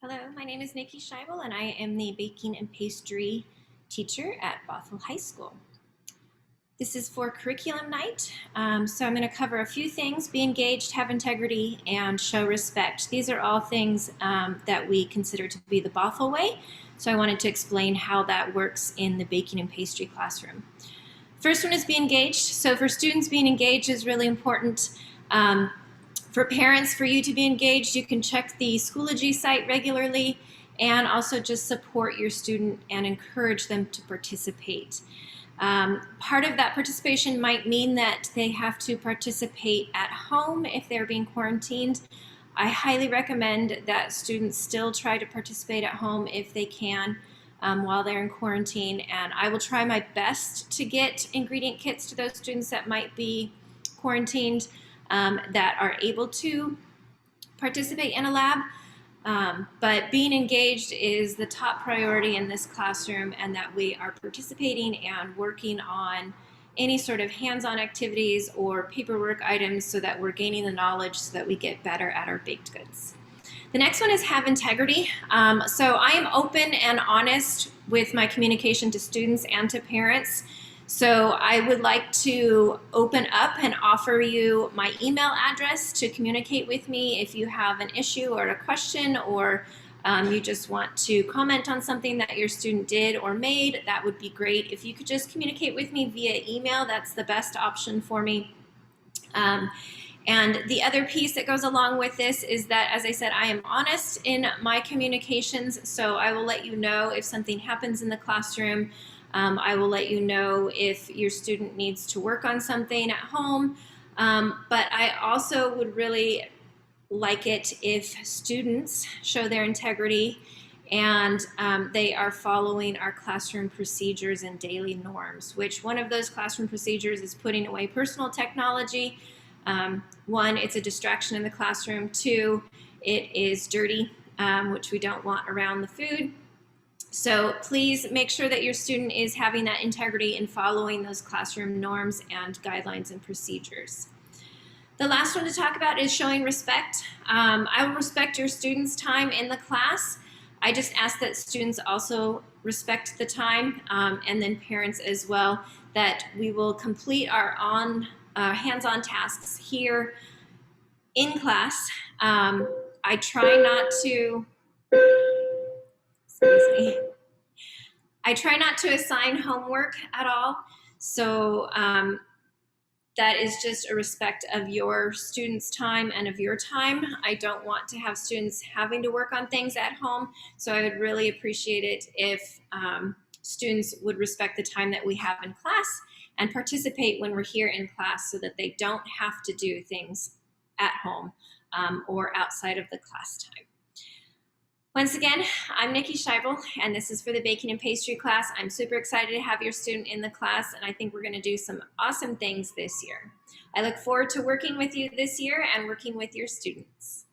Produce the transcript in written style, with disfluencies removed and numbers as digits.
Hello, my name is Nikki Scheibel and I am the baking and pastry teacher at Bothell High School. This is for curriculum night, so I'm going to cover a few things: be engaged, have integrity, and show respect. These are all things that we consider to be the Bothell way, so I wanted to explain how that works in the baking and pastry classroom. First one is be engaged. So for students, being engaged is really important. For parents, for you to be engaged, you can check the Schoology site regularly and also just support your student and encourage them to participate. Part of that participation might mean that they have to participate at home if they're being quarantined. I highly recommend that students still try to participate at home if they can while they're in quarantine, and I will try my best to get ingredient kits to those students that might be quarantined that are able to participate in a lab. But being engaged is the top priority in this classroom, and that we are participating and working on any sort of hands-on activities or paperwork items so that we're gaining the knowledge so that we get better at our baked goods. The next one is have integrity. So I am open and honest with my communication to students and to parents. So I would like to open up and offer you my email address to communicate with me if you have an issue or a question, or you just want to comment on something that your student did or made. That would be great. If you could just communicate with me via email, that's the best option for me. And the other piece that goes along with this is that, as I said, I am honest in my communications, so I will let you know if something happens in the classroom. I will let you know if your student needs to work on something at home. But I also would really like it if students show their integrity and they are following our classroom procedures and daily norms, which one of those classroom procedures is putting away personal technology. One, it's a distraction in the classroom. Two, it is dirty, which we don't want around the food. So please make sure that your student is having that integrity and following those classroom norms and guidelines and procedures. The last one to talk about is showing respect. I will respect your students' time in the class. I just ask that students also respect the time, and then parents as well, that we will complete our hands-on tasks here in class. I try not to, excuse me, I try not to assign homework at all. So that is just a respect of your students' time and of your time. I don't want to have students having to work on things at home. So I would really appreciate it if students would respect the time that we have in class and participate when we're here in class so that they don't have to do things at home or outside of the class time. Once again, I'm Nikki Scheibel, and this is for the baking and pastry class. I'm super excited to have your student in the class, and I think we're going to do some awesome things this year. I look forward to working with you this year and working with your students.